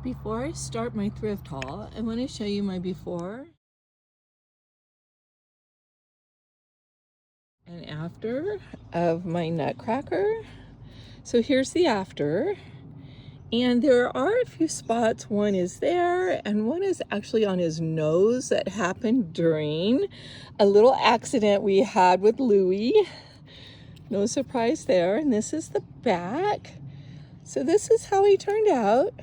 Before I start my thrift haul, I want to show you my before and after of my nutcracker. So here's the after, and there are a few spots. One is there and one is actually on his nose that happened during a little accident we had with Louie. No surprise there. And this is the back. So this is how he turned out.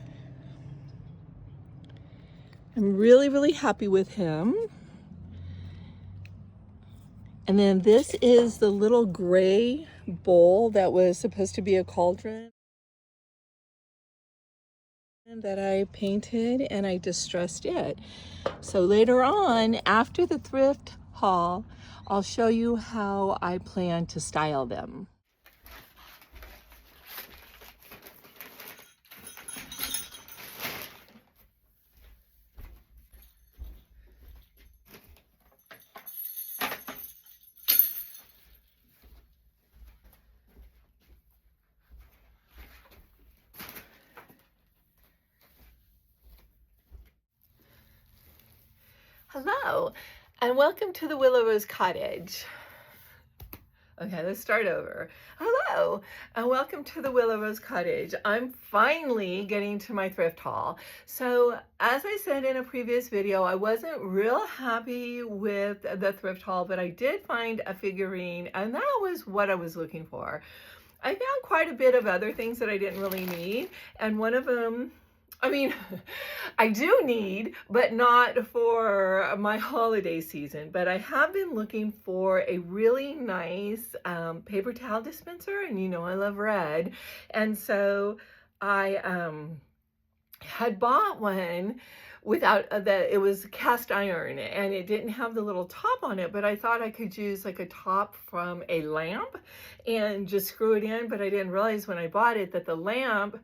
I'm really happy with him. And then this is the little gray bowl that was supposed to be a cauldron that I painted, and I distressed it. So later on, after the thrift haul, I'll show you how I plan to style them. Hello, and welcome to the Willow Rose Cottage. Okay, let's start over. Hello, and welcome to the Willow Rose Cottage. I'm finally getting to my thrift haul. So, as I said in a previous video, I wasn't real happy with the thrift haul, but I did find a figurine, and that was what I was looking for. I found quite a bit of other things that I didn't really need, and one of them, I mean, I do need, but not for my holiday season. But I have been looking for a really nice paper towel dispenser, and you know I love red. And so I had bought one without it was cast iron, and it didn't have the little top on it, but I thought I could use like a top from a lamp and just screw it in. But I didn't realize when I bought it that the lamp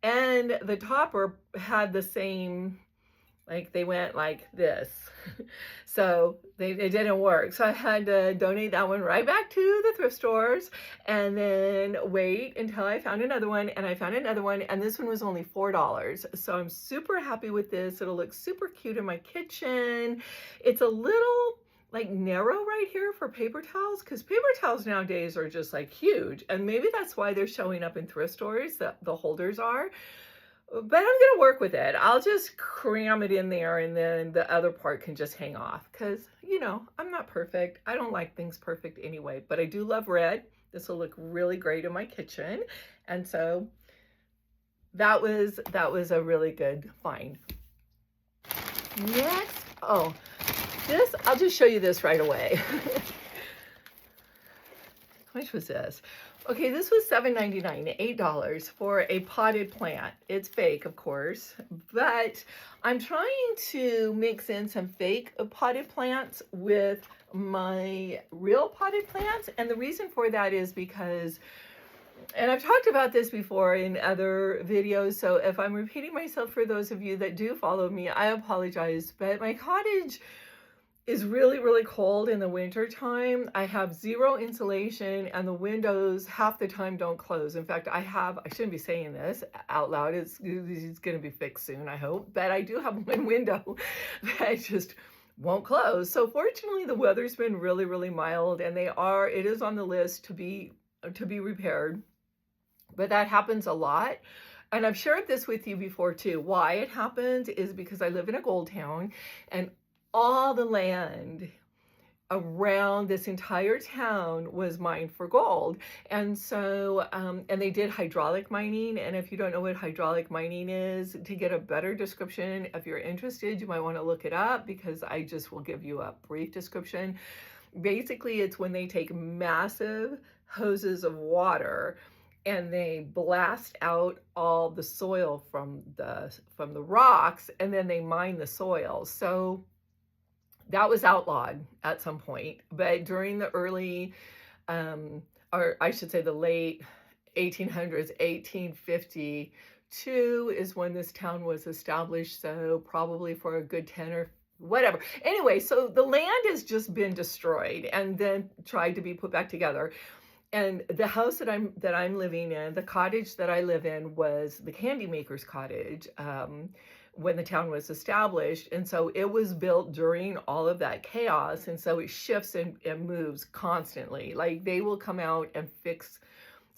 and the topper had the same, like they went like this. So it didn't work. So I had to donate that one right back to the thrift stores and then wait until I found another one, and I found another one, and this one was only $4. So I'm super happy with this. It'll look super cute in my kitchen. It's a little like narrow right here for paper towels, because paper towels nowadays are just like huge, and maybe that's why they're showing up in thrift stores, the holders are. But I'm gonna work with it. I'll just cram it in there, and then the other part can just hang off, because you know I'm not perfect. I don't like things perfect anyway, but I do love red. This will look really great in my kitchen, and so that was a really good find. Next, oh, this, I'll just show you this right away. How much was this? Okay, this was $7.99, $8 for a potted plant. It's fake, of course, but I'm trying to mix in some fake potted plants with my real potted plants. And the reason for that is because, and I've talked about this before in other videos, so if I'm repeating myself for those of you that do follow me, I apologize, but my cottage is really cold in the winter time. I have zero insulation, and the windows half the time don't close. In fact, I shouldn't be saying this out loud. It's going to be fixed soon, I hope. But I do have one window that just won't close. So fortunately, the weather's been really mild, and it is on the list to be repaired. But that happens a lot. And I've shared this with you before too. Why it happens is because I live in a gold town, and all the land around this entire town was mined for gold. And so, and they did hydraulic mining. And if you don't know what hydraulic mining is, to get a better description, if you're interested, you might want to look it up, because I just will give you a brief description. Basically, it's when they take massive hoses of water and they blast out all the soil from the rocks, and then they mine the soil. So that was outlawed at some point, but during the early, or I should say the late 1800s, 1852 is when this town was established, so probably for a good 10 or whatever. Anyway, so the land has just been destroyed and then tried to be put back together. And the house that I'm living in, the cottage that I live in, was the candy maker's cottage when the town was established. And so it was built during all of that chaos. And so it shifts and moves constantly. Like they will come out and fix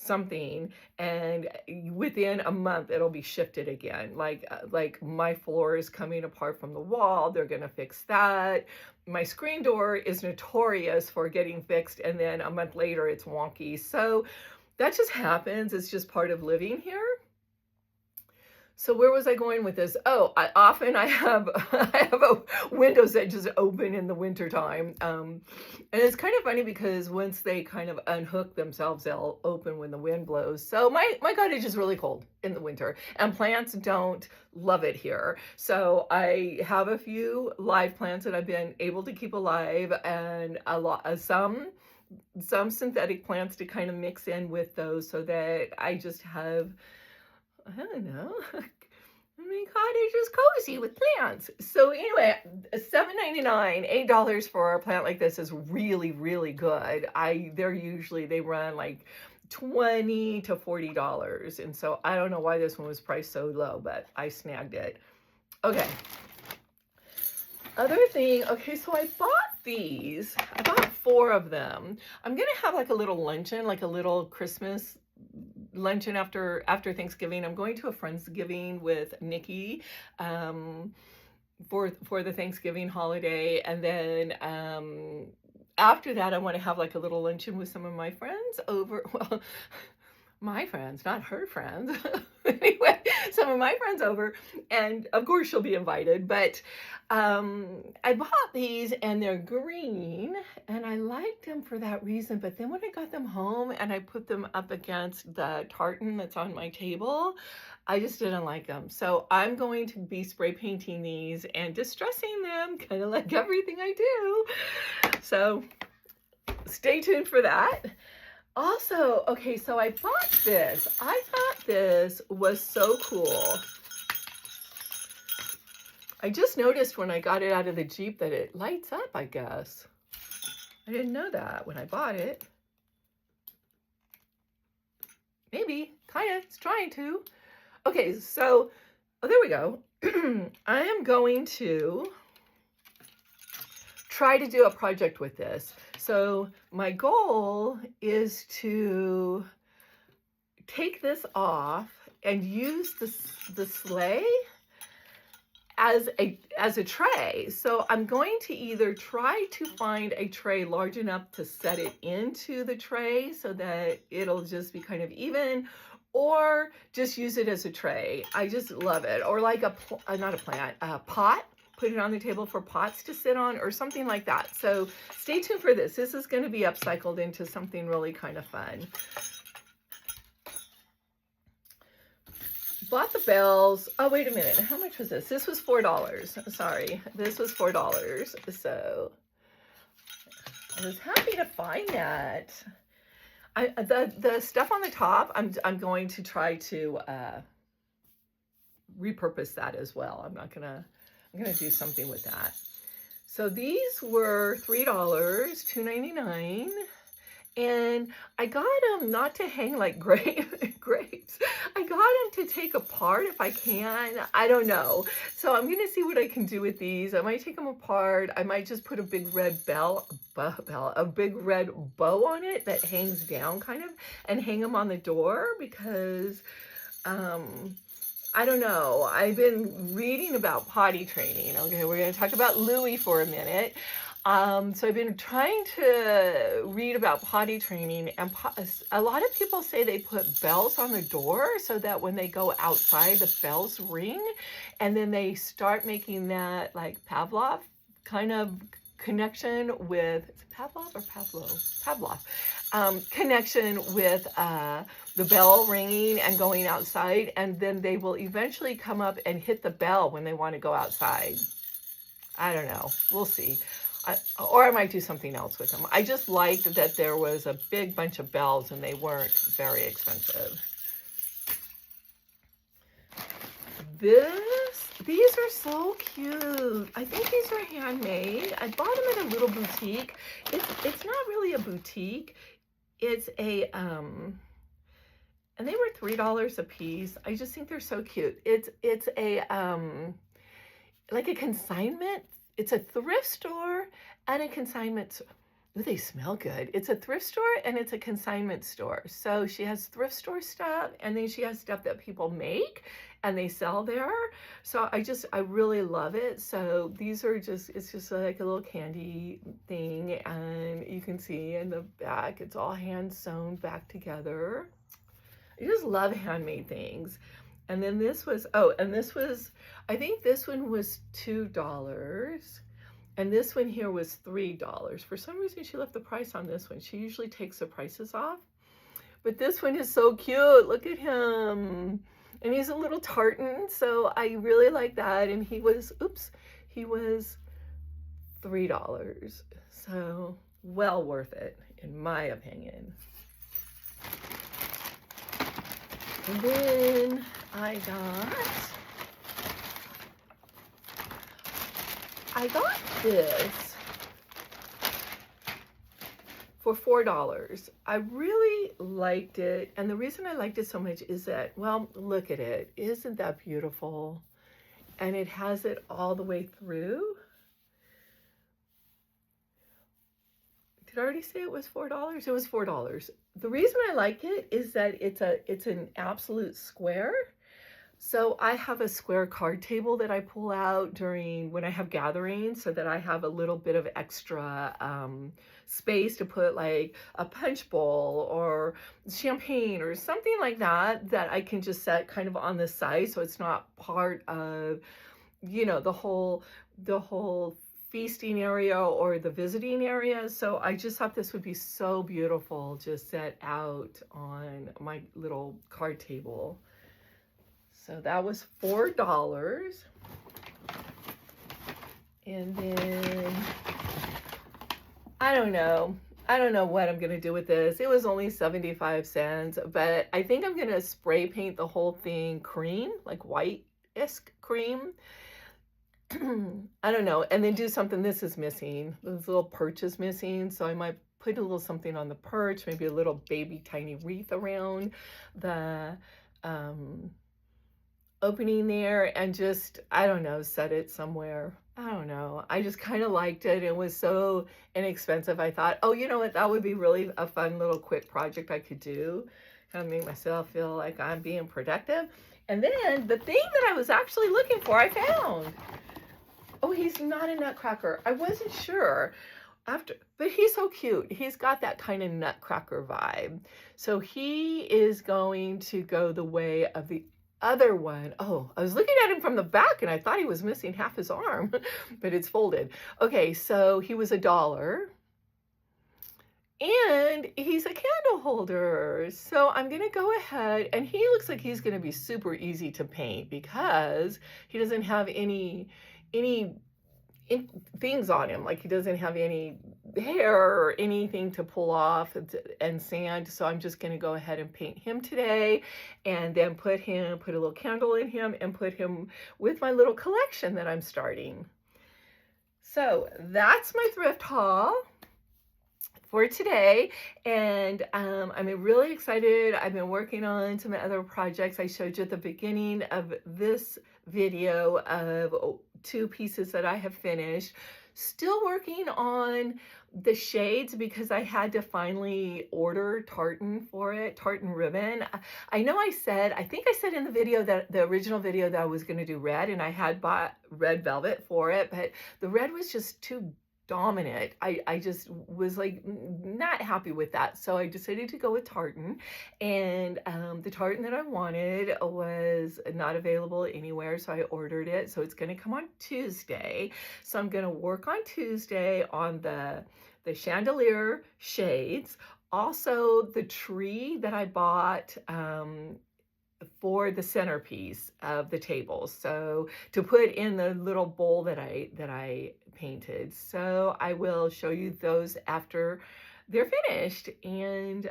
something, and within a month it'll be shifted again. Like my floor is coming apart from the wall, they're going to fix that. My screen door is notorious for getting fixed, and then a month later it's wonky. So that just happens. It's just part of living here. So where was I going with this? Oh, I have I have windows that just open in the wintertime. And it's kind of funny because once they kind of unhook themselves, they'll open when the wind blows. So my cottage is really cold in the winter, and plants don't love it here. So I have a few live plants that I've been able to keep alive, and some synthetic plants to kind of mix in with those, so that I just have, I don't know, my cottage is cozy with plants. So anyway, $7.99, $8 for a plant like this is really, really good. They run like $20 to $40. And so I don't know why this one was priced so low, but I snagged it. Okay. Other thing, okay, so I bought these. I bought 4 of them. I'm going to have like a little luncheon, like a little Christmas luncheon after Thanksgiving. I'm going to a Friendsgiving with Nikki for the Thanksgiving holiday, and then after that I want to have like a little luncheon with some of my friends over. Well, my friends, not her friends. Anyway, some of my friends over, and of course she'll be invited. But I bought these, and they're green, and I liked them for that reason. But then when I got them home and I put them up against the tartan that's on my table, I just didn't like them. So I'm going to be spray painting these and distressing them, kind of like everything I do. So stay tuned for that. Also, okay, so I bought this. I thought this was so cool. I just noticed when I got it out of the Jeep that it lights up, I guess. I didn't know that when I bought it. Maybe, kind of, it's trying to. Okay, so, oh, there we go. I am going to try to do a project with this. So my goal is to take this off and use the sleigh as a tray. So I'm going to either try to find a tray large enough to set it into the tray so that it'll just be kind of even, or just use it as a tray. I just love it. Or like a pot. Put it on the table for pots to sit on, or something like that. So stay tuned for this. This is going to be upcycled into something really kind of fun. Bought the bells. Oh, wait a minute. How much was this? This was $4. Sorry. This was $4. So I was happy to find that. The stuff on the top, I'm going to try to repurpose that as well. I'm going to do something with that. So these were $3, $2.99. And I got them not to hang like grapes. I got them to take apart if I can. I don't know. So I'm going to see what I can do with these. I might take them apart. I might just put a big red a big red bow on it that hangs down kind of, and hang them on the door, because I don't know. I've been reading about potty training. Okay, we're going to talk about Louie for a minute. So I've been trying to read about potty training, and a lot of people say they put bells on the door so that when they go outside, the bells ring, and then they start making that like Pavlov kind of connection with, is it Pavlov or Pavlov connection with the bell ringing and going outside, and then they will eventually come up and hit the bell when they want to go outside. I don't know. We'll see. Or I might do something else with them. I just liked that there was a big bunch of bells and they weren't very expensive. These are so cute. I think these are handmade. I bought them at a little boutique. It's not really a boutique. It's a, and they were $3 a piece. I just think they're so cute. It's a, like a consignment. It's a thrift store and a consignment. Ooh, they smell good. It's a thrift store and it's a consignment store. So she has thrift store stuff, and then she has stuff that people make and they sell there. So I really love it. So these are it's just like a little candy thing, and you can see in the back, it's all hand sewn back together. I just love handmade things. And then this was, oh, and this was, I think this one was $2. And this one here was $3. For some reason, she left the price on this one. She usually takes the prices off. But this one is so cute. Look at him. And he's a little tartan, so I really like that. And he was, he was $3. So well worth it, in my opinion. And then I got this for $4. I really liked it. And the reason I liked it so much is that, well, look at it. Isn't that beautiful? And it has it all the way through. Did I already say it was $4? It was $4. The reason I like it is that it's an absolute square. So I have a square card table that I pull out when I have gatherings, so that I have a little bit of extra space to put like a punch bowl or champagne or something like that I can just set kind of on the side, so it's not part of, you know, the whole feasting area or the visiting area. So I just thought this would be so beautiful just set out on my little card table. So that was $4. And then I don't know what I'm going to do with this. It was only 75 cents, but I think I'm going to spray paint the whole thing cream, like white-esque cream. I don't know. And then do something. This is missing. This little perch is missing. So I might put a little something on the perch, maybe a little baby tiny wreath around the opening there, and just, I don't know, set it somewhere. I don't know. I just kind of liked it. It was so inexpensive. I thought, oh, you know what? That would be really a fun little quick project I could do. Kind of make myself feel like I'm being productive. And then the thing that I was actually looking for, I found. Oh, he's not a nutcracker. I wasn't sure but he's so cute. He's got that kind of nutcracker vibe. So he is going to go the way of the other one. Oh, I was looking at him from the back and I thought he was missing half his arm, but it's folded. Okay, so he was $1. And he's a candle holder. So I'm going to go ahead, and he looks like he's going to be super easy to paint because he doesn't have any things on him. Like, he doesn't have any hair or anything to pull off and sand. So I'm just going to go ahead and paint him today, and then put a little candle in him and put him with my little collection that I'm starting. So that's my thrift haul for today, and I'm really excited. I've been working on some other projects. I showed you at the beginning of this video of 2 pieces that I have finished. Still working on the shades because I had to finally order tartan for it, tartan ribbon. I know I think I said in the video, that the original video, that I was going to do red, and I had bought red velvet for it, but the red was just too dominant. I just was like not happy with that, so I decided to go with tartan. And the tartan that I wanted was not available anywhere, so I ordered it. So it's going to come on Tuesday. So I'm going to work on Tuesday on the chandelier shades, also the tree that I bought for the centerpiece of the table, so to put in the little bowl that I painted. So I will show you those after they're finished. And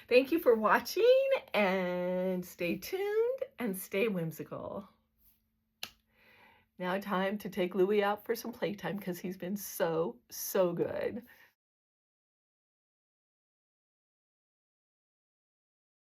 thank you for watching, and stay tuned and stay whimsical. Now time to take Louie out for some playtime because he's been so good.